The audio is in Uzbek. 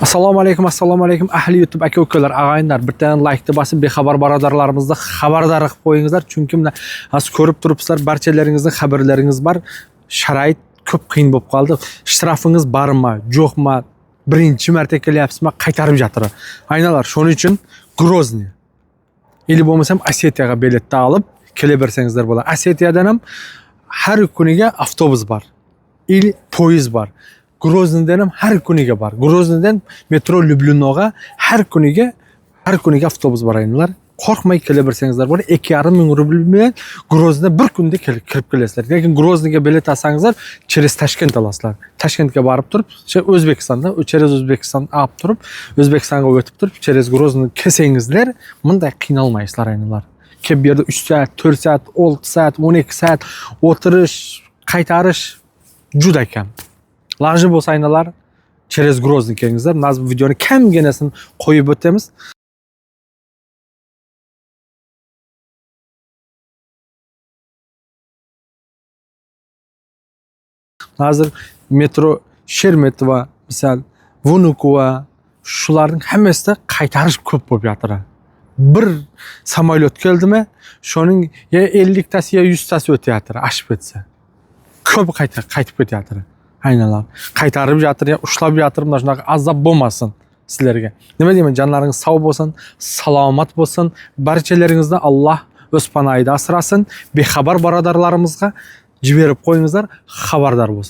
Assalomu alaykum ahli YouTube aka-ukalar, ag'ayinlar. Bir tane like bosib, bexabar birodarlarimizni xabardor qilib qo'yingizlar, chunki mana hozir ko'rib turibsizlar, barchalaringizning xabarlaringiz bor. Sharoit ko'p qiyin bo'lib qoldi. Ishtirofingiz bormi, yo'qmi? Birinchi marta kelyapsizmi, qaytarib жатыр. Aynalar, shuning uchun Grozny ili bo'lmasam Osetiyaga biletni olib kelaversangizlar bo'ladi. Osetiyadan ham har kuniga avtobus bor. Ili poyezd bor. Groznydan ham har kuniga bor. Groznydan metro Lyubinoga har kuniga avtobus bor aynalar. Qo'rqmay kelaversangizlar bo'ladi. 2,5 ming rubl bilan Groznyga bir kunda kirib kelasizlar. Lekin Groznyga bilet olsangizlar, через Toshkent olasizlar. Toshkentga borib turib, O'zbekistonda, через O'zbekiston olib turib, O'zbekistonga o'tib turib, через Grozny kelsangizlar, bunday qiynalmaysizlar aynalar. Bu yerda 3 soat, 4 soat, 6 soat, 12 soat o'tirish, qaytarish juda kam. Lajı bo'lsa aynalar, через Grozny kelingizlar. Biz bu videoni kamginasini qo'yib o'tamiz. Hozir metro Sheremetova, misal Vnukovo, shularning hammasida qaytarish ko'p bo'lib yotir. Bir samolyot keldimi, shuning ya 50 tasi ya 100 tasi o'tyapti, ashib ketsa. Ko'p qaytib ketyapti. Aynalar. Qaytarib жатыр, ya ushlab жатыр, mana shunaqa azob bo'lmasin sizlarga. Nima deyman, jonlaringiz sog' bo'lsin, salomat bo'lsin, barchalaringizni Alloh o'z panohida asrasin. Bexabar birodarlarimizga jiberib qo'yingizlar, xabardor bo'lsin.